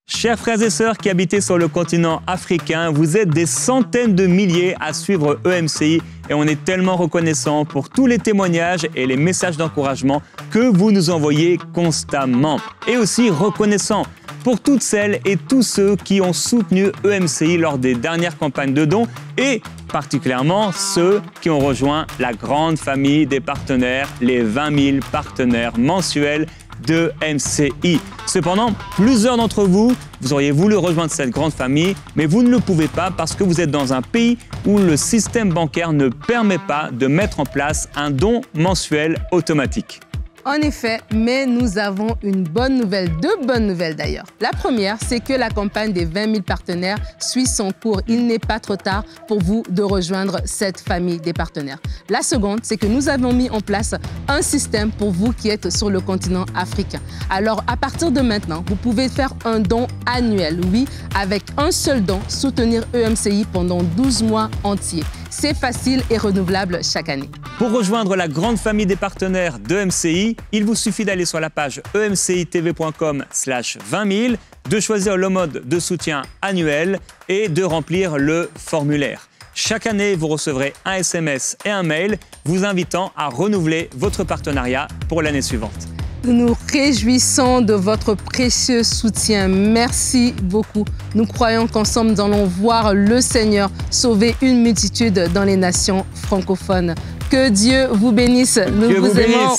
Chers frères et sœurs qui habitez sur le continent africain, vous êtes des centaines de milliers à suivre EMCI et on est tellement reconnaissants pour tous les témoignages et les messages d'encouragement que vous nous envoyez constamment. Et aussi reconnaissants pour toutes celles et tous ceux qui ont soutenu EMCI lors des dernières campagnes de dons et particulièrement ceux qui ont rejoint la grande famille des partenaires, les 20 000 partenaires mensuels de MCI. Cependant, plusieurs d'entre vous, vous auriez voulu rejoindre cette grande famille, mais vous ne le pouvez pas parce que vous êtes dans un pays où le système bancaire ne permet pas de mettre en place un don mensuel automatique. En effet, mais nous avons une bonne nouvelle, deux bonnes nouvelles d'ailleurs. La première, c'est que la campagne des 20 000 partenaires suit son cours. Il n'est pas trop tard pour vous de rejoindre cette famille des partenaires. La seconde, c'est que nous avons mis en place un système pour vous qui êtes sur le continent africain. Alors, à partir de maintenant, vous pouvez faire un don annuel. Oui, avec un seul don, soutenir EMCI pendant 12 mois entiers. C'est facile et renouvelable chaque année. Pour rejoindre la grande famille des partenaires d'EMCI, il vous suffit d'aller sur la page emcitv.com/20 000, de choisir le mode de soutien annuel et de remplir le formulaire. Chaque année, vous recevrez un SMS et un mail vous invitant à renouveler votre partenariat pour l'année suivante. Nous nous réjouissons de votre précieux soutien. Merci beaucoup. Nous croyons qu'ensemble, nous allons voir le Seigneur sauver une multitude dans les nations francophones. Que Dieu vous bénisse. Nous vous aimons.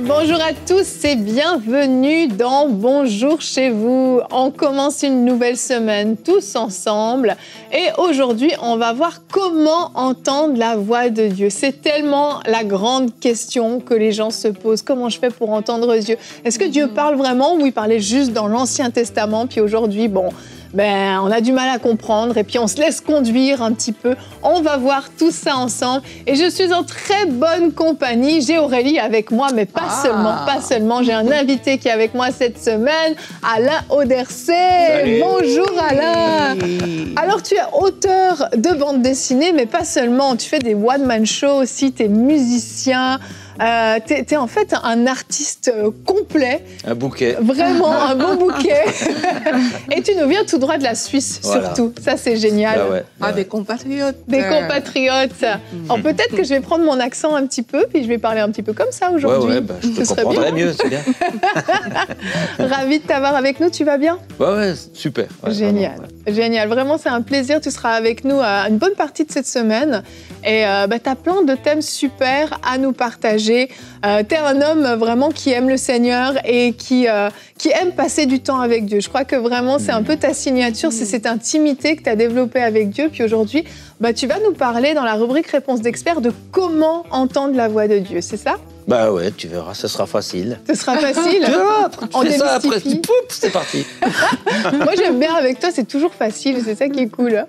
Bonjour à tous et bienvenue dans Bonjour chez vous. On commence une nouvelle semaine tous ensemble et aujourd'hui on va voir comment entendre la voix de Dieu. C'est tellement la grande question que les gens se posent. Comment je fais pour entendre Dieu? Est-ce que Dieu parle vraiment ou il parlait juste dans l'Ancien Testament? Puis aujourd'hui, on a du mal à comprendre et puis on se laisse conduire un petit peu. On va voir tout ça ensemble et je suis en très bonne compagnie. J'ai Aurélie avec moi, mais pas seulement. J'ai un invité qui est avec moi cette semaine, Alain Auderset. Salut. Bonjour Alain. Alors tu es auteur de bande dessinée, mais pas seulement. Tu fais des one-man shows aussi, tu es musicien. T'es en fait un artiste complet. Un bouquet. Vraiment, un beau bouquet. Et tu nous viens tout droit de la Suisse, voilà. Surtout. Ça, c'est génial. Des compatriotes. Des compatriotes. Alors, peut-être que je vais prendre mon accent un petit peu, puis je vais parler un petit peu comme ça aujourd'hui. Je te comprendrais mieux, c'est bien. Ravi de t'avoir avec nous, tu vas bien? Ouais, super. Ouais, génial. Vraiment, Génial. Vraiment, c'est un plaisir. Tu seras avec nous une bonne partie de cette semaine. Et tu as plein de thèmes super à nous partager. Tu es un homme vraiment qui aime le Seigneur et qui aime passer du temps avec Dieu. Je crois que vraiment, c'est un peu ta signature, c'est cette intimité que tu as développée avec Dieu. Puis aujourd'hui, tu vas nous parler dans la rubrique Réponse d'expert de comment entendre la voix de Dieu, c'est ça? Bah ouais, tu verras, ce sera facile. Ce sera facile. On fais ça après, c'est parti. Moi, j'aime bien avec toi, c'est toujours facile, c'est ça qui est cool.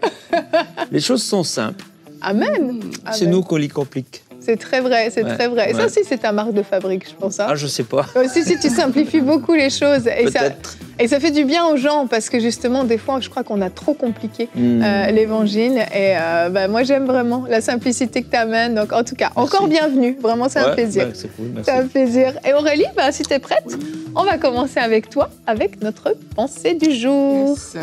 Les choses sont simples. Amen. C'est nous qu'on les complique. C'est très vrai, c'est très vrai. Et ça aussi, c'est ta marque de fabrique, je pense. Ah, je sais pas. Si, tu simplifies beaucoup les choses. Peut-être. Et ça fait du bien aux gens, parce que justement, des fois, je crois qu'on a trop compliqué l'Évangile. Et moi, j'aime vraiment la simplicité que tu amènes. Donc, en tout cas, encore bienvenue. Vraiment, c'est un plaisir. C'est cool, merci. C'est un plaisir. Et Aurélie, si tu es prête, on va commencer avec toi, avec notre pensée du jour. Yes.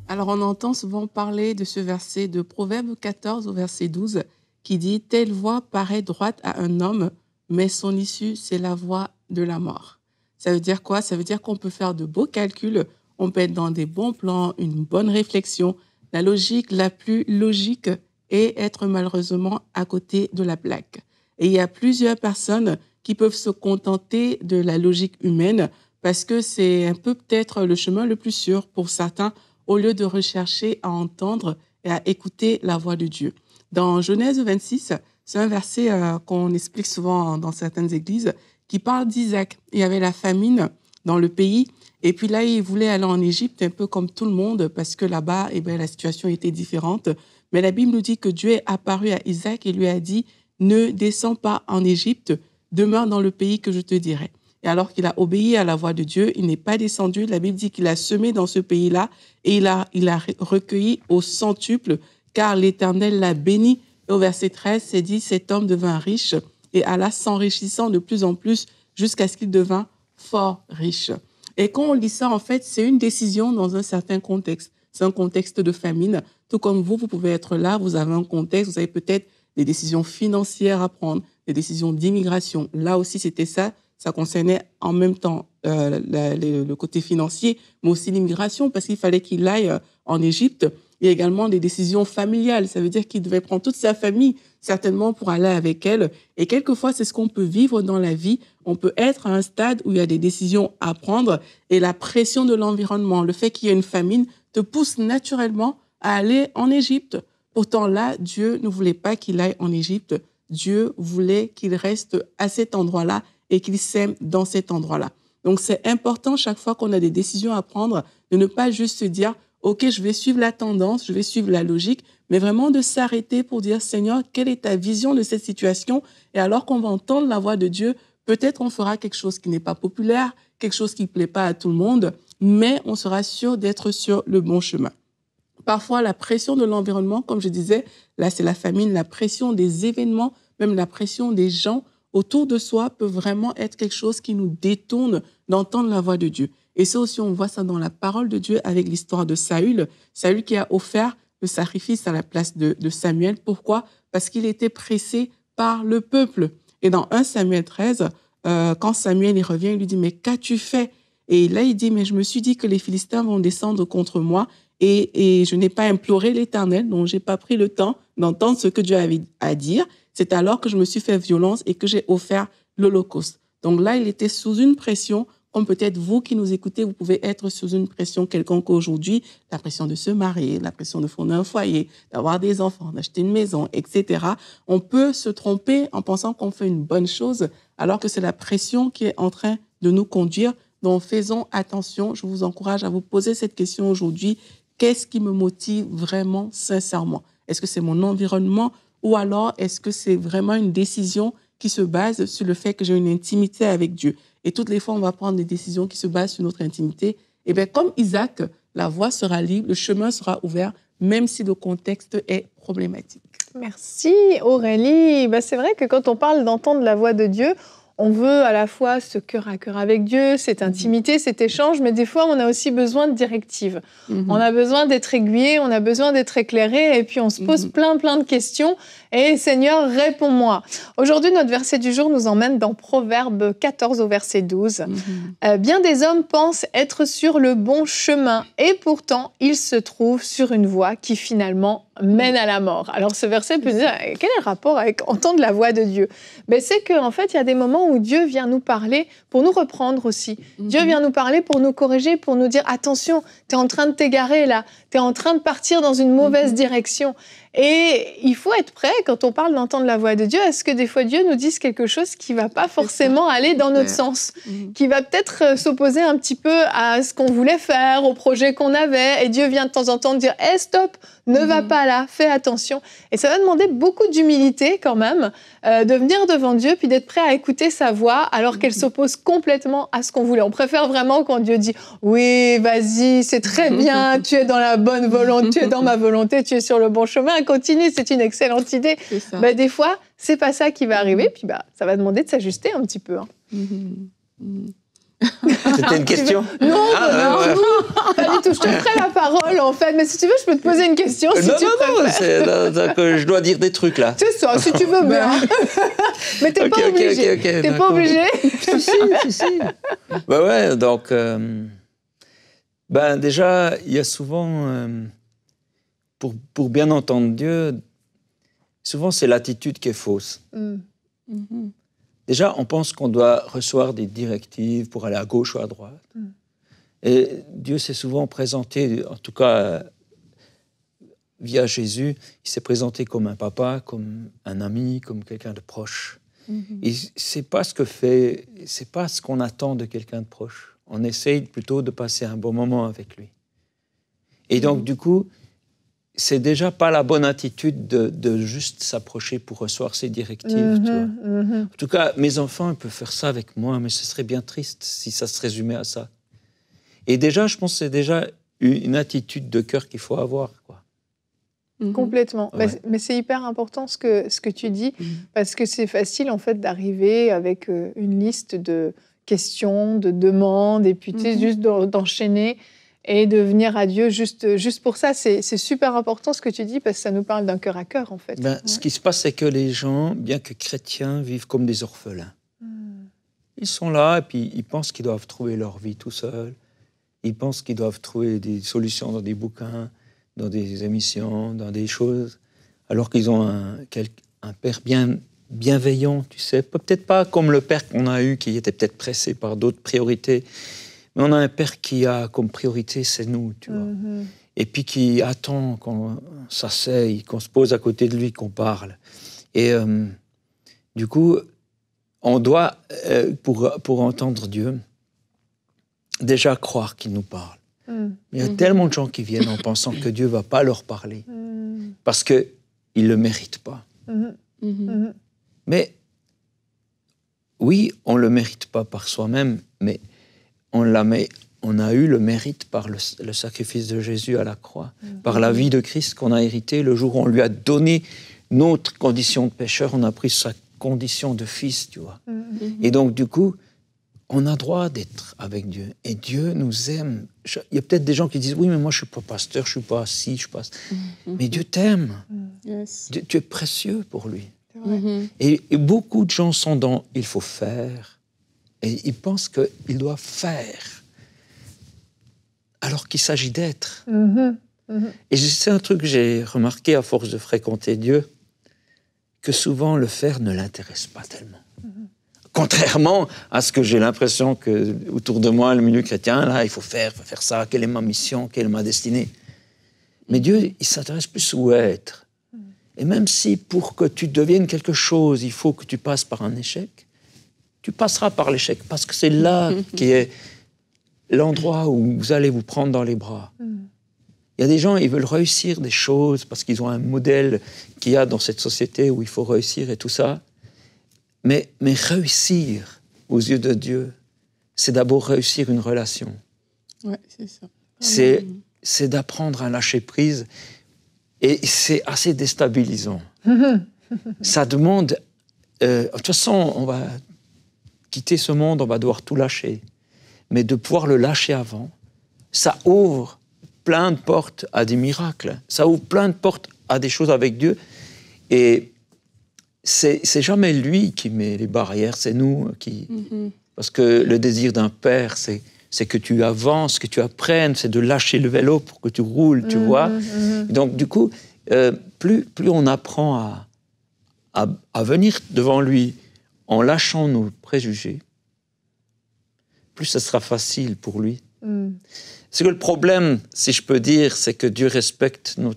Alors, on entend souvent parler de ce verset de Proverbe 14 au verset 12 qui dit « Telle voie paraît droite à un homme, mais son issue, c'est la voie de la mort. » Ça veut dire quoi? Ça veut dire qu'on peut faire de beaux calculs, on peut être dans des bons plans, une bonne réflexion. La logique la plus logique est être malheureusement à côté de la plaque. Et il y a plusieurs personnes qui peuvent se contenter de la logique humaine parce que c'est un peu peut-être le chemin le plus sûr pour certains, au lieu de rechercher à entendre et à écouter la voix de Dieu. Dans Genèse 26, c'est un verset qu'on explique souvent dans certaines églises, qui parle d'Isaac. Il y avait la famine dans le pays, et puis là, il voulait aller en Égypte, un peu comme tout le monde, parce que là-bas, la situation était différente. Mais la Bible nous dit que Dieu est apparu à Isaac et lui a dit « Ne descends pas en Égypte, demeure dans le pays que je te dirai. » Et alors qu'il a obéi à la voix de Dieu, il n'est pas descendu. La Bible dit qu'il a semé dans ce pays-là et il a recueilli au centuple, car l'Éternel l'a béni. Et au verset 13, c'est dit, cet homme devint riche et alla s'enrichissant de plus en plus jusqu'à ce qu'il devint fort riche. Et quand on lit ça, en fait, c'est une décision dans un certain contexte. C'est un contexte de famine. Tout comme vous pouvez être là, vous avez un contexte, vous avez peut-être des décisions financières à prendre, des décisions d'immigration. Là aussi, c'était ça. Ça concernait en même temps le côté financier, mais aussi l'immigration, parce qu'il fallait qu'il aille en Égypte. Il y a également des décisions familiales. Ça veut dire qu'il devait prendre toute sa famille, certainement, pour aller avec elle. Et quelquefois, c'est ce qu'on peut vivre dans la vie. On peut être à un stade où il y a des décisions à prendre et la pression de l'environnement, le fait qu'il y ait une famine, te pousse naturellement à aller en Égypte. Pourtant, là, Dieu ne voulait pas qu'il aille en Égypte. Dieu voulait qu'il reste à cet endroit-là et qu'il sème dans cet endroit-là. Donc, c'est important, chaque fois qu'on a des décisions à prendre, de ne pas juste se dire « Ok, je vais suivre la tendance, je vais suivre la logique », mais vraiment de s'arrêter pour dire « Seigneur, quelle est ta vision de cette situation ?» Et alors qu'on va entendre la voix de Dieu, peut-être on fera quelque chose qui n'est pas populaire, quelque chose qui ne plaît pas à tout le monde, mais on sera sûr d'être sur le bon chemin. Parfois, la pression de l'environnement, comme je disais, là, c'est la famine, la pression des événements, même la pression des gens autour de soi peut vraiment être quelque chose qui nous détourne d'entendre la voix de Dieu. Et ça aussi, on voit ça dans la parole de Dieu avec l'histoire de Saül. Saül qui a offert le sacrifice à la place de Samuel. Pourquoi? Parce qu'il était pressé par le peuple. Et dans 1 Samuel 13, quand Samuel y revient, il lui dit « Mais qu'as-tu fait ?» Et là, il dit « Mais je me suis dit que les Philistins vont descendre contre moi et je n'ai pas imploré l'Éternel, donc je n'ai pas pris le temps d'entendre ce que Dieu avait à dire. C'est alors que je me suis fait violence et que j'ai offert l'Holocauste. » Donc là, il était sous une pression, comme peut-être vous qui nous écoutez, vous pouvez être sous une pression quelconque aujourd'hui, la pression de se marier, la pression de fonder un foyer, d'avoir des enfants, d'acheter une maison, etc. On peut se tromper en pensant qu'on fait une bonne chose, alors que c'est la pression qui est en train de nous conduire. Donc, faisons attention. Je vous encourage à vous poser cette question aujourd'hui. Qu'est-ce qui me motive vraiment, sincèrement? Est-ce que c'est mon environnement ou alors est-ce que c'est vraiment une décision qui se base sur le fait que j'ai une intimité avec Dieu? Et toutes les fois, on va prendre des décisions qui se basent sur notre intimité. Et bien, comme Isaac, la voie sera libre, le chemin sera ouvert, même si le contexte est problématique. Merci Aurélie. C'est vrai que quand on parle d'entendre la voix de Dieu, on veut à la fois ce cœur à cœur avec Dieu, cette intimité, cet échange, mais des fois, on a aussi besoin de directives. On a besoin d'être aiguillé, on a besoin d'être éclairé, et puis on se pose plein de questions. Et Seigneur, réponds-moi. Aujourd'hui, notre verset du jour nous emmène dans Proverbe 14 au verset 12. Bien des hommes pensent être sur le bon chemin, et pourtant, ils se trouvent sur une voie qui finalement mène à la mort. Alors ce verset peut dire, quel est le rapport avec entendre la voix de Dieu? C'est qu'en fait, il y a des moments où Dieu vient nous parler pour nous reprendre aussi. Dieu vient nous parler pour nous corriger, pour nous dire, attention, tu es en train de t'égarer là, tu es en train de partir dans une mauvaise direction. Et il faut être prêt, quand on parle d'entendre la voix de Dieu, à ce que des fois Dieu nous dise quelque chose qui ne va pas forcément aller dans notre sens, qui va peut-être s'opposer un petit peu à ce qu'on voulait faire, au projet qu'on avait. Et Dieu vient de temps en temps dire « Hey, stop, ne va pas là, fais attention ». Et ça va demander beaucoup d'humilité quand même, de venir devant Dieu, puis d'être prêt à écouter sa voix, alors qu'elle s'oppose complètement à ce qu'on voulait. On préfère vraiment quand Dieu dit « Oui, vas-y, c'est très bien, tu es dans la bonne volonté, tu es dans ma volonté, tu es sur le bon chemin. » Continue, c'est une excellente idée. Des fois, c'est pas ça qui va arriver, puis ça va demander de s'ajuster un petit peu. C'était une question? Non, pas du tout. Je te ferai la parole, en fait. Mais si tu veux, je peux te poser une question. Si Je dois dire des trucs, là. C'est ça, si tu veux bien. Mais t'es pas obligé. T'es pas obligé. Si. Ouais, donc... déjà, il y a souvent... Pour bien entendre Dieu, souvent c'est l'attitude qui est fausse. Déjà, on pense qu'on doit recevoir des directives pour aller à gauche ou à droite. Et Dieu s'est souvent présenté, en tout cas via Jésus, il s'est présenté comme un papa, comme un ami, comme quelqu'un de proche. Et c'est pas ce qu'on attend de quelqu'un de proche. On essaye plutôt de passer un bon moment avec lui. Et donc, du coup, c'est déjà pas la bonne attitude de juste s'approcher pour recevoir ses directives. Tu vois. En tout cas, mes enfants, ils peuvent faire ça avec moi, mais ce serait bien triste si ça se résumait à ça. Et déjà, je pense que c'est déjà une attitude de cœur qu'il faut avoir, quoi. Complètement. Ouais. Mais c'est hyper important ce que tu dis, parce que c'est facile en fait d'arriver avec une liste de questions, de demandes, et puis tu sais, juste d'enchaîner et de venir à Dieu juste pour ça. C'est super important ce que tu dis, parce que ça nous parle d'un cœur à cœur en fait. Ce qui se passe, c'est que les gens, bien que chrétiens, vivent comme des orphelins. Ils sont là et puis ils pensent qu'ils doivent trouver leur vie tout seuls. Ils pensent qu'ils doivent trouver des solutions dans des bouquins, dans des émissions, dans des choses, alors qu'ils ont un père bienveillant, tu sais. Peut-être pas comme le père qu'on a eu, qui était peut-être pressé par d'autres priorités, mais on a un père qui a comme priorité, c'est nous, tu vois. Et puis qui attend qu'on s'asseye, qu'on se pose à côté de lui, qu'on parle. Et du coup, on doit, pour entendre Dieu, déjà croire qu'il nous parle. Il y a tellement de gens qui viennent en pensant que Dieu ne va pas leur parler, parce qu'ils ne le méritent pas. Mais oui, on ne le mérite pas par soi-même, mais on a eu le mérite par le sacrifice de Jésus à la croix, par la vie de Christ qu'on a hérité. Le jour où on lui a donné notre condition de pécheur, on a pris sa condition de fils, tu vois. Et donc, du coup, on a droit d'être avec Dieu. Et Dieu nous aime. Il y a peut-être des gens qui disent « Oui, mais moi, je ne suis pas pasteur, je ne suis pas assis, je passe. » Mais Dieu t'aime. Yes. Tu es précieux pour lui. Et beaucoup de gens sont dans « il faut faire ». Et ils pensent qu'ils doivent faire, alors qu'il s'agit d'être. Et c'est un truc que j'ai remarqué à force de fréquenter Dieu, que souvent le faire ne l'intéresse pas tellement. Contrairement à ce que j'ai l'impression que autour de moi, le milieu chrétien, là, il faut faire ça, quelle est ma mission, quelle est ma destinée. Mais Dieu, il s'intéresse plus au être. Et même si pour que tu deviennes quelque chose, il faut que tu passes par un échec, tu passeras par l'échec, parce que c'est là qui est l'endroit où vous allez vous prendre dans les bras. Il y a des gens, ils veulent réussir des choses parce qu'ils ont un modèle qu'il y a dans cette société où il faut réussir et tout ça. Mais réussir aux yeux de Dieu, c'est d'abord réussir une relation. Ouais, c'est ça. C'est d'apprendre à lâcher prise. Et c'est assez déstabilisant. Ça demande... de toute façon, on va quitter ce monde, on va devoir tout lâcher. Mais de pouvoir le lâcher avant, ça ouvre plein de portes à des miracles. Ça ouvre plein de portes à des choses avec Dieu. Et c'est jamais lui qui met les barrières, c'est nous qui... Parce que le désir d'un père, c'est que tu avances, que tu apprennes, c'est de lâcher le vélo pour que tu roules, tu vois. Donc, du coup, plus on apprend à venir devant lui en lâchant nos préjugés, plus ça sera facile pour lui. C'est que le problème, si je peux dire, c'est que Dieu respecte nos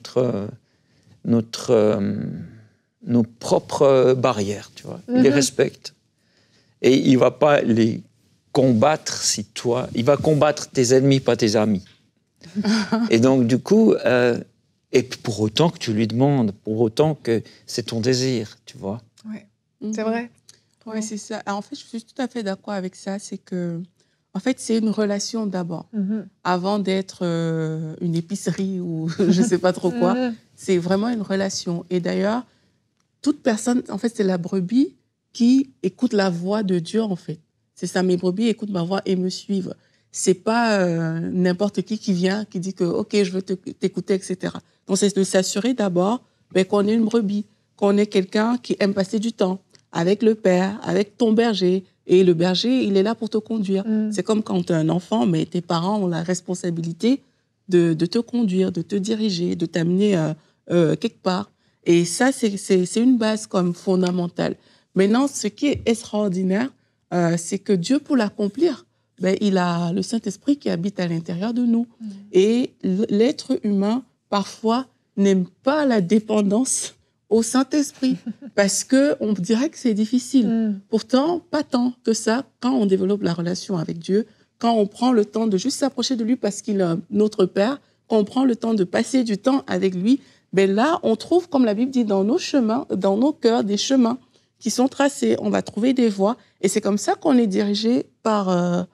propres barrières, tu vois. Il les respecte. Et il ne va pas les combattre si toi... Il va combattre tes ennemis, pas tes amis. Et donc, du coup... et pour autant que tu lui demandes, pour autant que c'est ton désir, tu vois. Ouais, c'est vrai. Oui, c'est ça. Alors, en fait, je suis tout à fait d'accord avec ça. C'est que, en fait, c'est une relation d'abord. Avant d'être une épicerie ou je ne sais pas trop quoi. C'est vraiment une relation. Et d'ailleurs, toute personne, en fait, c'est la brebis qui écoute la voix de Dieu, en fait. C'est ça, mes brebis écoutent ma voix et me suivent. C'est pas n'importe qui vient, qui dit que, OK, je veux t'écouter, etc. Donc, c'est de s'assurer d'abord qu'on est une brebis, qu'on est quelqu'un qui aime passer du temps avec le père, avec ton berger. Et le berger, il est là pour te conduire. C'est comme quand tu es un enfant, mais tes parents ont la responsabilité de te conduire, de te diriger, de t'amener quelque part. Et ça, c'est une base comme fondamentale. Maintenant, ce qui est extraordinaire, c'est que Dieu, pour l'accomplir, il a le Saint-Esprit qui habite à l'intérieur de nous. Et l'être humain, parfois, n'aime pas la dépendance au Saint-Esprit parce qu'on dirait que c'est difficile. Pourtant, pas tant que ça quand on développe la relation avec Dieu, quand on prend le temps de juste s'approcher de lui parce qu'il est notre Père, quand on prend le temps de passer du temps avec lui, ben là, on trouve, comme la Bible dit, dans nos chemins, dans nos cœurs, des chemins qui sont tracés. On va trouver des voies. Et c'est comme ça qu'on est dirigé par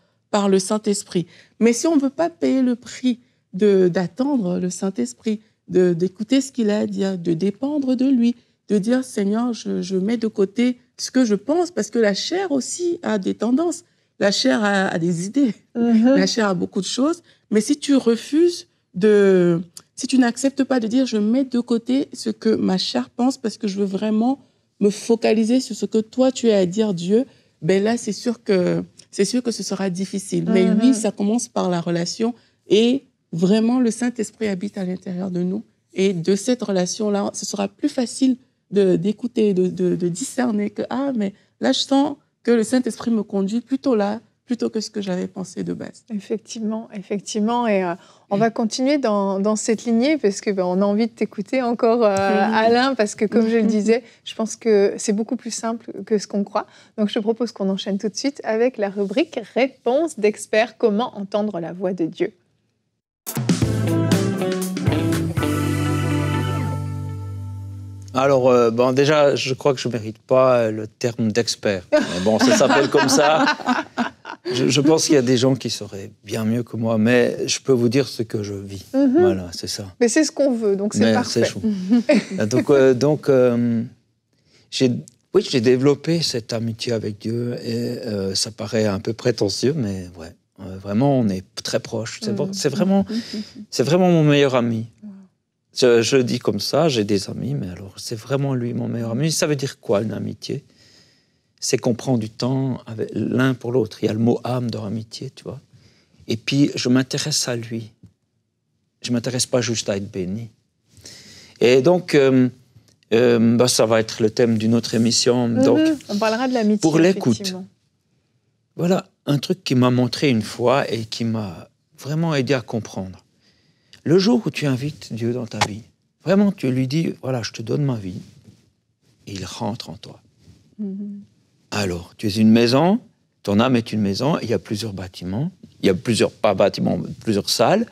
le Saint-Esprit. Mais si on ne veut pas payer le prix d'attendre le Saint-Esprit, d'écouter ce qu'il a à dire, de dépendre de lui, de dire, Seigneur, je mets de côté ce que je pense, parce que la chair aussi a des tendances. La chair a des idées. La chair a beaucoup de choses. Mais si tu refuses si tu n'acceptes pas de dire, je mets de côté ce que ma chair pense, parce que je veux vraiment me focaliser sur ce que toi, tu as à dire, Dieu, ben là, c'est sûr que ce sera difficile. Mais oui, ça commence par la relation. Et vraiment, le Saint-Esprit habite à l'intérieur de nous. Et de cette relation-là, ce sera plus facile d'écouter, de discerner que, mais là, je sens que le Saint-Esprit me conduit plutôt que ce que j'avais pensé de base. Effectivement. Et on va continuer dans cette lignée parce qu'on a envie de t'écouter encore, Alain, parce que comme je le disais, je pense que c'est beaucoup plus simple que ce qu'on croit. Donc, je te propose qu'on enchaîne tout de suite avec la rubrique « Réponse d'experts. Comment entendre la voix de Dieu ?» Alors, déjà, je crois que je ne mérite pas le terme d'expert. Mais bon, ça s'appelle comme ça. Je pense qu'il y a des gens qui sauraient bien mieux que moi, mais je peux vous dire ce que je vis. Voilà, c'est ça. Mais c'est ce qu'on veut, donc c'est parfait. Donc, j'ai développé cette amitié avec Dieu et ça paraît un peu prétentieux, mais ouais, vraiment, on est très proches. C'est vraiment mon meilleur ami. Je dis comme ça, j'ai des amis, mais alors c'est vraiment lui mon meilleur ami. Ça veut dire quoi, une amitié? C'est qu'on prend du temps l'un pour l'autre. Il y a le mot âme dans l'amitié, tu vois. Et puis, je m'intéresse à lui. Je ne m'intéresse pas juste à être béni. Et donc, ça va être le thème d'une autre émission. Donc, on parlera de l'amitié, pour l'écoute. Voilà un truc qui m'a montré une fois et qui m'a vraiment aidé à comprendre. Le jour où tu invites Dieu dans ta vie, vraiment, tu lui dis, voilà, je te donne ma vie, et il rentre en toi. Alors, tu es une maison, ton âme est une maison, il y a plusieurs bâtiments, il y a plusieurs salles,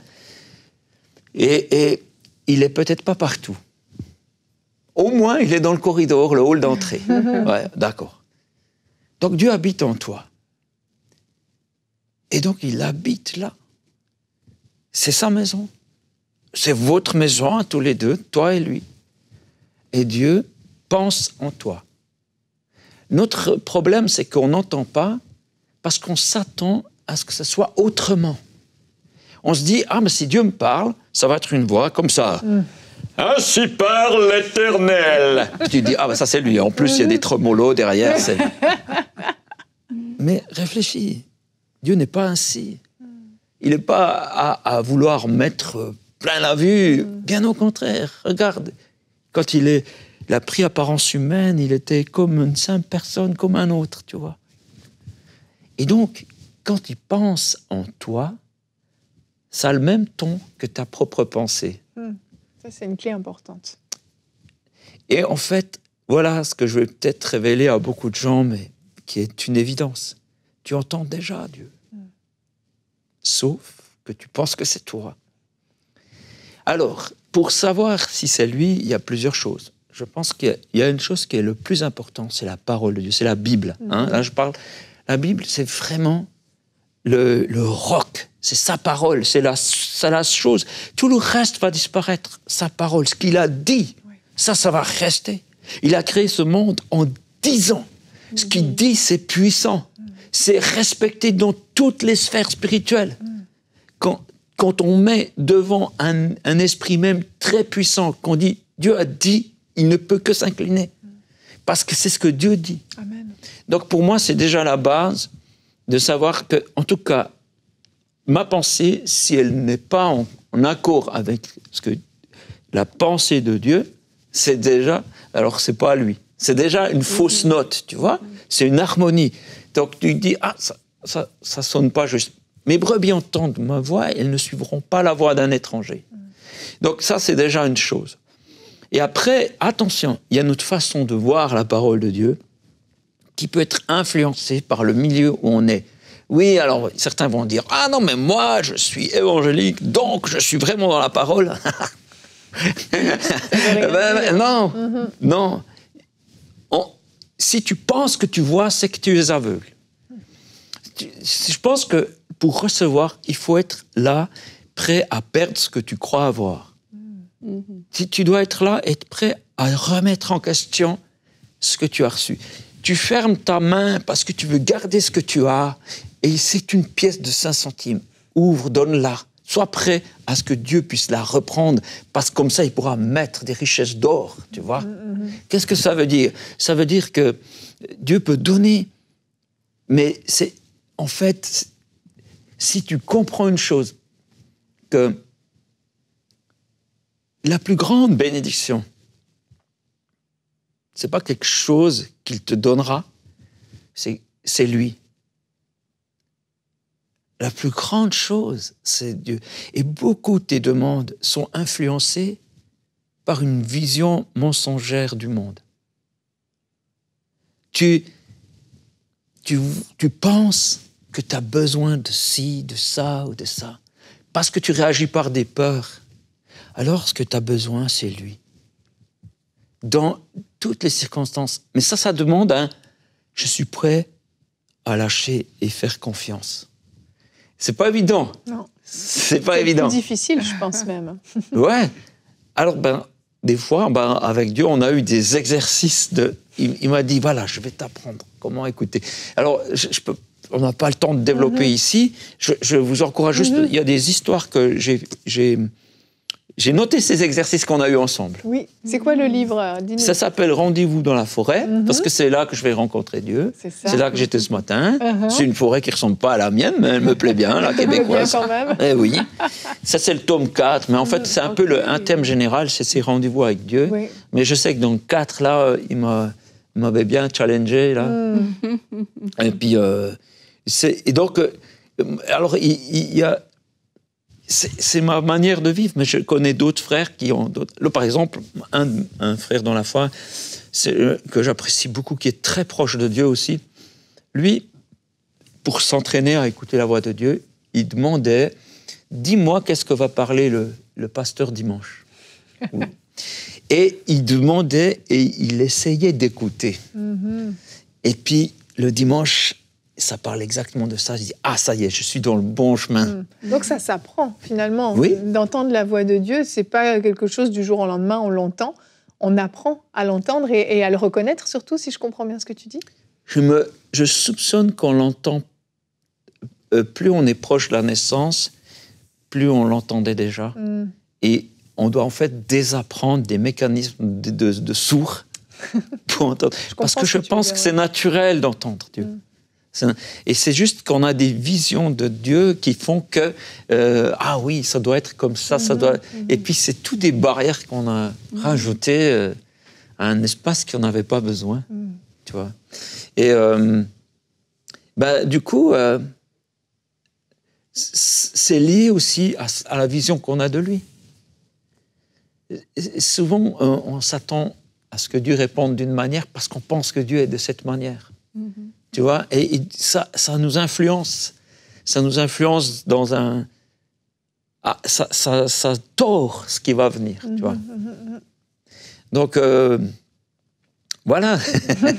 et il n'est peut-être pas partout. Au moins, il est dans le corridor, le hall d'entrée. Ouais, d'accord. Donc, Dieu habite en toi. Et donc, il habite là. C'est sa maison. C'est votre maison à tous les deux, toi et lui. Et Dieu pense en toi. Notre problème, c'est qu'on n'entend pas parce qu'on s'attend à ce que ce soit autrement. On se dit, mais si Dieu me parle, ça va être une voix comme ça. Ainsi parle l'Éternel. Tu dis, ça c'est lui. En plus, il y a des tremolos derrière. Mais réfléchis, Dieu n'est pas ainsi. Il n'est pas à vouloir mettre plein la vue. Bien au contraire. Regarde, quand il a pris apparence humaine, il était comme une simple personne, comme un autre, tu vois. Et donc, quand il pense en toi, ça a le même ton que ta propre pensée. Ça, c'est une clé importante. Et en fait, voilà ce que je vais peut-être révéler à beaucoup de gens, mais qui est une évidence. Tu entends déjà Dieu. Sauf que tu penses que c'est toi. Alors, pour savoir si c'est lui, il y a plusieurs choses. Je pense qu'il y a une chose qui est le plus importante, c'est la parole de Dieu, c'est la Bible. Là, je parle. La Bible, c'est vraiment le roc, c'est sa parole, c'est la chose. Tout le reste va disparaître, sa parole, ce qu'il a dit, ça va rester. Il a créé ce monde en 10 ans. Ce qu'il dit, c'est puissant. C'est respecté dans toutes les sphères spirituelles. Quand on met devant un esprit même très puissant, qu'on dit, Dieu a dit, il ne peut que s'incliner. Parce que c'est ce que Dieu dit. Amen. Donc pour moi, c'est déjà la base de savoir que, en tout cas, ma pensée, si elle n'est pas en accord avec la pensée de Dieu, c'est déjà, alors c'est pas lui. C'est déjà une fausse note, tu vois. C'est une harmonie. Donc tu dis, ça sonne pas juste. Mes brebis entendent ma voix, elles ne suivront pas la voix d'un étranger. Donc ça, c'est déjà une chose. Et après, attention, il y a notre façon de voir la parole de Dieu qui peut être influencée par le milieu où on est. Oui, alors certains vont dire « Ah non, mais moi, je suis évangélique, donc je suis vraiment dans la parole. » Non, non. Si tu penses que tu vois, c'est que tu es aveugle. Je pense que pour recevoir, il faut être là, prêt à perdre ce que tu crois avoir. Tu dois être là, être prêt à remettre en question ce que tu as reçu. Tu fermes ta main parce que tu veux garder ce que tu as, et c'est une pièce de 5 centimes. Ouvre, donne-la. Sois prêt à ce que Dieu puisse la reprendre, parce que comme ça, il pourra mettre des richesses d'or, tu vois. Qu'est-ce que ça veut dire? Ça veut dire que Dieu peut donner, mais c'est, en fait, si tu comprends une chose, que la plus grande bénédiction, c'est pas quelque chose qu'il te donnera, c'est lui. La plus grande chose, c'est Dieu. Et beaucoup de tes demandes sont influencées par une vision mensongère du monde. Tu penses que tu as besoin de ci, de ça ou de ça, parce que tu réagis par des peurs. Alors, ce que tu as besoin, c'est lui. Dans toutes les circonstances. Mais ça demande un « je suis prêt à lâcher et faire confiance ». C'est pas évident. Non. C'est pas évident. C'est plus difficile, je pense même. Ouais. Alors, des fois, avec Dieu, on a eu des exercices de... Il m'a dit, voilà, je vais t'apprendre comment écouter. Alors, on n'a pas le temps de développer ici. Je vous encourage juste... Il y a des histoires que j'ai noté ces exercices qu'on a eus ensemble. Oui. C'est quoi le livre? Dis-nous. Ça s'appelle « Rendez-vous dans la forêt », parce que c'est là que je vais rencontrer Dieu. C'est là que j'étais ce matin. C'est une forêt qui ne ressemble pas à la mienne, mais elle me plaît bien, la québécoise. Bien quand même. Eh oui. Ça, c'est le tome 4. Mais en fait, c'est un peu un thème général, c'est ces rendez-vous avec Dieu. Oui. Mais je sais que dans le 4, là, il m'avait bien challengé, là. Et puis, et donc, alors, il y a... C'est ma manière de vivre, mais je connais d'autres frères qui ont d'autres... Là, par exemple, un frère dans la foi que j'apprécie beaucoup, qui est très proche de Dieu aussi, lui, pour s'entraîner à écouter la voix de Dieu, il demandait « Dis-moi qu'est-ce que va parler le pasteur dimanche ?» Et il demandait et il essayait d'écouter. Et puis, le dimanche... ça parle exactement de ça. Je dis, ah, ça y est, je suis dans le bon chemin. Donc ça s'apprend, finalement. Oui. D'entendre la voix de Dieu, c'est pas quelque chose du jour au lendemain, on l'entend. On apprend à l'entendre et à le reconnaître, surtout, si je comprends bien ce que tu dis. Je soupçonne qu'on l'entend... plus on est proche de la naissance, plus on l'entendait déjà. Et on doit en fait désapprendre des mécanismes de sourds pour entendre. Parce que je pense que c'est naturel d'entendre Dieu. Et c'est juste qu'on a des visions de Dieu qui font que ah oui, ça doit être comme ça, ça doit... Et puis c'est tout des barrières qu'on a rajoutées à un espace qui n'en avait pas besoin, tu vois. Et du coup, c'est lié aussi à la vision qu'on a de lui. Et souvent, on s'attend à ce que Dieu réponde d'une manière parce qu'on pense que Dieu est de cette manière. Tu vois, et ça nous influence. Ça nous influence dans un... Ah, ça tord ce qui va venir, tu vois. Donc, voilà.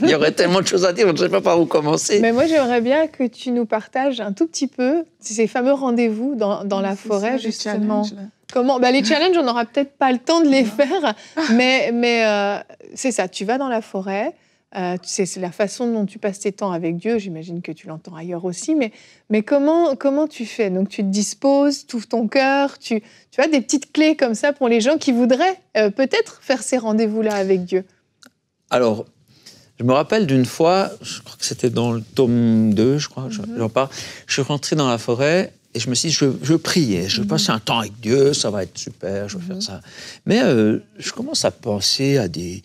Il y aurait tellement de choses à dire, je ne sais pas par où commencer. Mais moi, j'aimerais bien que tu nous partages un tout petit peu ces fameux rendez-vous dans la forêt, justement. Comment les challenges, on n'aura peut-être pas le temps de les faire, mais c'est ça, tu vas dans la forêt... c'est la façon dont tu passes tes temps avec Dieu. J'imagine que tu l'entends ailleurs aussi. Mais comment tu fais? Donc, tu te disposes, tu ouvres ton cœur. Tu as des petites clés comme ça pour les gens qui voudraient peut-être faire ces rendez-vous-là avec Dieu. Alors, je me rappelle d'une fois, je crois que c'était dans le tome 2, je crois, j'en parle. Je suis rentré dans la forêt et je me suis dit, je priais. Je vais passer un temps avec Dieu, ça va être super, je vais faire ça. Mais je commence à penser à des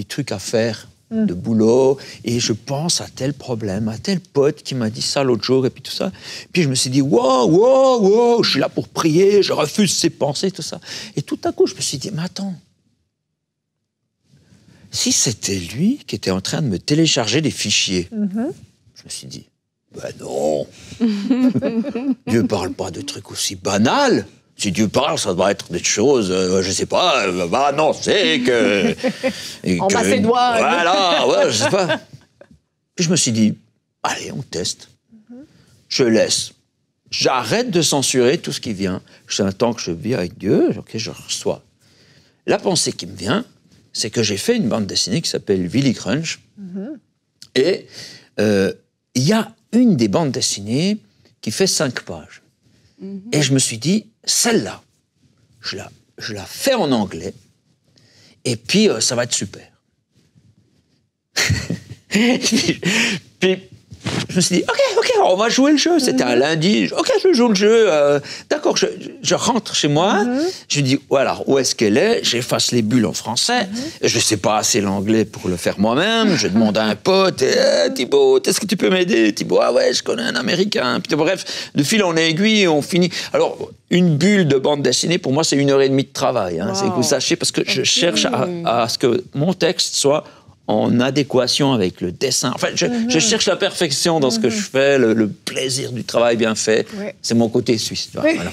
trucs à faire. De boulot, et je pense à tel problème, à tel pote qui m'a dit ça l'autre jour, et puis tout ça. Puis je me suis dit, wow, je suis là pour prier, je refuse ces pensées, tout ça. Et tout à coup, je me suis dit, mais attends, si c'était lui qui était en train de me télécharger des fichiers, je me suis dit, Ben non. Dieu parle pas de trucs aussi banals. Si Dieu parle, ça doit être des choses, je sais pas, annoncer que... En Macédoine. Voilà, ouais, je sais pas. Puis je me suis dit, allez, on teste. Je laisse. J'arrête de censurer tout ce qui vient. C'est un temps que je vis avec Dieu, ok, je reçois. La pensée qui me vient, c'est que j'ai fait une bande dessinée qui s'appelle Willy Crunch. Et il y a une des bandes dessinées qui fait 5 pages. Et je me suis dit, celle-là, je la fais en anglais, et puis ça va être super. puis je me suis dit, ok, on va jouer le jeu. C'était un lundi. Ok, je joue le jeu. D'accord, je rentre chez moi. Je dis, voilà, où est-ce qu'elle est? J'efface les bulles en français. Je ne sais pas assez l'anglais pour le faire moi-même. Je demande à un pote, Thibaut, est-ce que tu peux m'aider? Thibaut, ah ouais, je connais un Américain. Puis, bref, de fil en aiguille, on finit. Alors, une bulle de bande dessinée, pour moi, c'est 1h30 de travail. Hein. Wow. C'est que vous sachiez, parce que je cherche à ce que mon texte soit en adéquation avec le dessin. Enfin, je cherche la perfection dans ce que je fais, le plaisir du travail bien fait. Ouais. C'est mon côté suisse, tu vois. Voilà.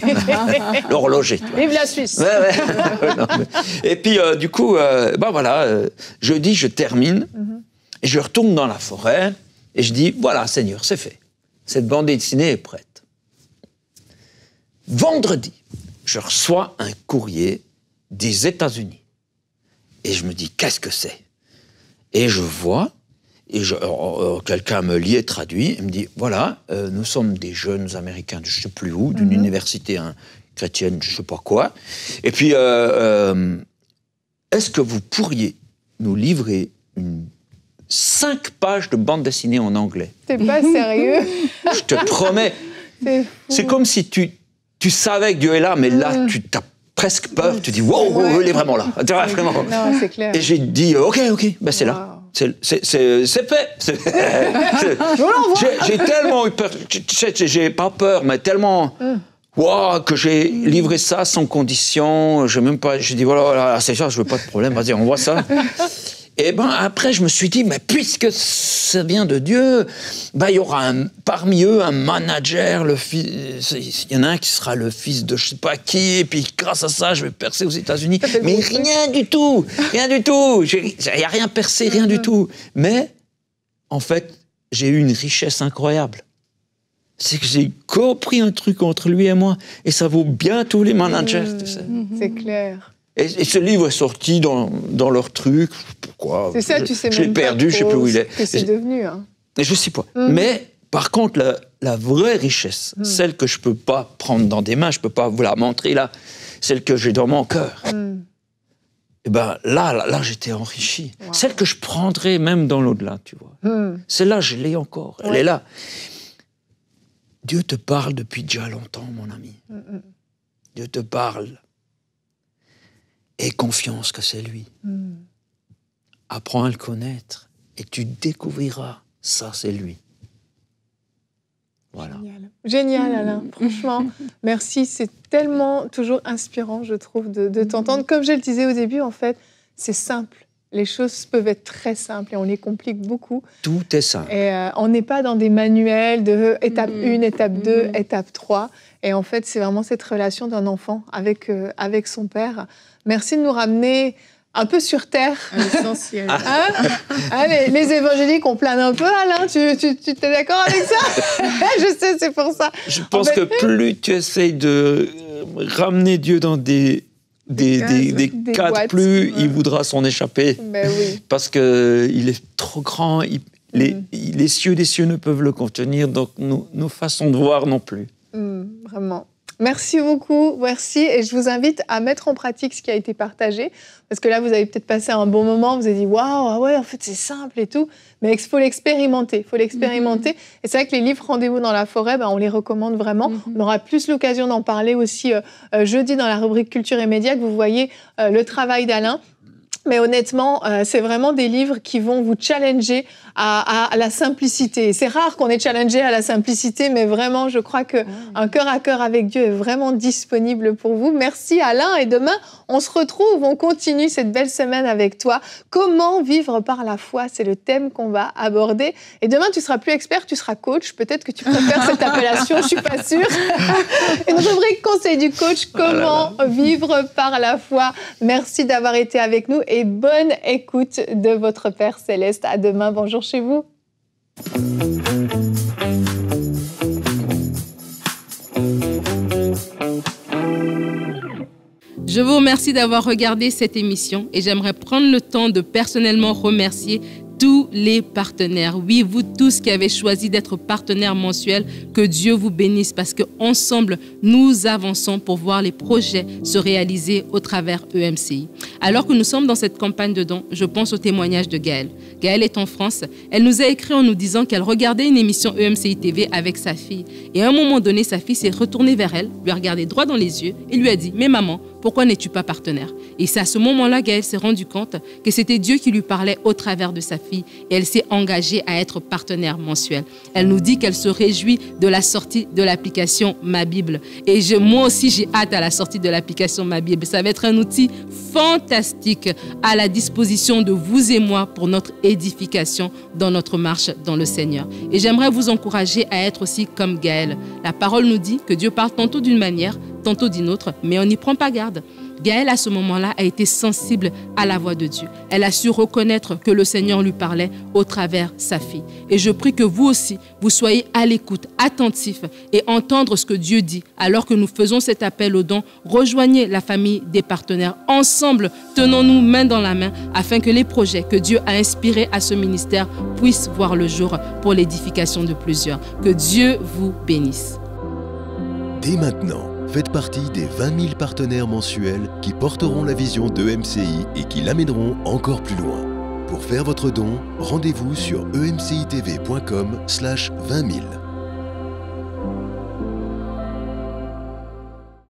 L'horloger. Vive la Suisse. Et puis, du coup, jeudi, je termine et je retourne dans la forêt et je dis, voilà, Seigneur, c'est fait. Cette bande dessinée est prête. Vendredi, je reçois un courrier des États-Unis. Et je me dis, qu'est-ce que c'est? Et je vois, quelqu'un me lit et traduit, et me dit, voilà, nous sommes des jeunes Américains de je ne sais plus où, d'une université chrétienne, je ne sais pas quoi. Et puis, est-ce que vous pourriez nous livrer 5 pages de bande dessinée en anglais? T'es pas sérieux? Je te promets. C'est comme si tu savais que Dieu est là, mais là, tu t'as presque peur, tu dis, wow, il est vraiment là. Vraiment. Non, c'est clair. Et j'ai dit, ok, ben c'est là. C'est fait. J'ai tellement eu peur, j'ai pas peur, mais tellement, que j'ai livré ça sans condition. J'ai dit, voilà, c'est ça, je veux pas de problème, vas-y, on voit ça. Et après, je me suis dit, mais puisque ça vient de Dieu, il y aura parmi eux un manager, il y en a un qui sera le fils de je sais pas qui, et puis grâce à ça, je vais percer aux États-Unis. Mais rien du tout. Il n'y a rien percé, rien du tout. Mais, en fait, j'ai eu une richesse incroyable. C'est que j'ai compris un truc entre lui et moi, et ça vaut bien tous les managers, tu sais. C'est clair. Et ce livre est sorti dans leur truc. Pourquoi? C'est ça, tu sais même pas. Je l'ai perdu, je sais plus où il est. Que c'est devenu. Hein. Et je sais pas. Mais par contre, la vraie richesse, celle que je peux pas prendre dans des mains, je peux pas vous la montrer là, celle que j'ai dans mon cœur. Et là, j'étais enrichi. Wow. Celle que je prendrais même dans l'au-delà, tu vois. Celle-là, je l'ai encore. Elle est là. Dieu te parle depuis déjà longtemps, mon ami. Dieu te parle. Aie confiance que c'est lui. Apprends à le connaître et tu découvriras, ça c'est lui. Voilà. Génial, Alain. Franchement, merci. C'est tellement toujours inspirant, je trouve, de t'entendre. Comme je le disais au début, en fait, c'est simple. Les choses peuvent être très simples et on les complique beaucoup. Tout est simple. Et on n'est pas dans des manuels de étape 1, étape 2, étape 3. Et en fait, c'est vraiment cette relation d'un enfant avec son père. Merci de nous ramener un peu sur terre. À l'essentiel. Les évangéliques, on plane un peu, Alain. Tu es d'accord avec ça? Je sais, c'est pour ça. Je pense que plus tu essayes de ramener Dieu dans des cadres, plus il voudra s'en échapper. Ben oui. Parce qu'il est trop grand, les cieux des cieux ne peuvent le contenir, donc nos façons de voir non plus. Vraiment. Merci beaucoup, merci. Et je vous invite à mettre en pratique ce qui a été partagé. Parce que là, vous avez peut-être passé un bon moment, vous avez dit « Waouh, ouais, en fait, c'est simple et tout ». Mais il faut l'expérimenter, Et c'est vrai que les livres Rendez-vous dans la forêt, on les recommande vraiment. On aura plus l'occasion d'en parler aussi jeudi dans la rubrique Culture et Médias, que vous voyez le travail d'Alain. mais honnêtement, c'est vraiment des livres qui vont vous challenger à la simplicité. C'est rare qu'on est challengé à la simplicité, mais vraiment, je crois qu'un cœur à cœur avec Dieu est vraiment disponible pour vous. Merci Alain, et demain, on se retrouve, on continue cette belle semaine avec toi. Comment vivre par la foi, c'est le thème qu'on va aborder. Et demain, tu seras plus expert, tu seras coach. Peut-être que tu préfères cette appellation, je suis pas sûre. Une rubrique conseil du coach, comment vivre par la foi. Merci d'avoir été avec nous et bonne écoute de votre Père Céleste. À demain, bonjour chez vous. Je vous remercie d'avoir regardé cette émission et j'aimerais prendre le temps de personnellement remercier tous les partenaires. Oui, vous tous qui avez choisi d'être partenaires mensuels, que Dieu vous bénisse parce qu'ensemble, nous avançons pour voir les projets se réaliser au travers EMCI. Alors que nous sommes dans cette campagne de dons, je pense au témoignage de Gaëlle. Gaëlle est en France. Elle nous a écrit en nous disant qu'elle regardait une émission EMCI TV avec sa fille. Et à un moment donné, sa fille s'est retournée vers elle, lui a regardé droit dans les yeux et lui a dit « Mais maman, pourquoi n'es-tu pas partenaire ?» Et c'est à ce moment-là, Gaëlle s'est rendu compte que c'était Dieu qui lui parlait au travers de sa fille et elle s'est engagée à être partenaire mensuel. Elle nous dit qu'elle se réjouit de la sortie de l'application Ma Bible. Et moi aussi, j'ai hâte à la sortie de l'application Ma Bible. Ça va être un outil fantastique à la disposition de vous et moi pour notre édification dans notre marche dans le Seigneur. Et j'aimerais vous encourager à être aussi comme Gaëlle. La parole nous dit que Dieu parle tantôt d'une manière, tantôt d'une autre, mais on n'y prend pas garde. Gaëlle, à ce moment-là, a été sensible à la voix de Dieu. Elle a su reconnaître que le Seigneur lui parlait au travers sa fille. Et je prie que vous aussi, vous soyez à l'écoute, attentifs et entendre ce que Dieu dit. Alors que nous faisons cet appel aux dons, rejoignez la famille des partenaires. Ensemble, tenons-nous main dans la main afin que les projets que Dieu a inspirés à ce ministère puissent voir le jour pour l'édification de plusieurs. Que Dieu vous bénisse. Dès maintenant, faites partie des 20 000 partenaires mensuels qui porteront la vision d'EMCI et qui l'amèneront encore plus loin. Pour faire votre don, rendez-vous sur emcitv.com/20 000.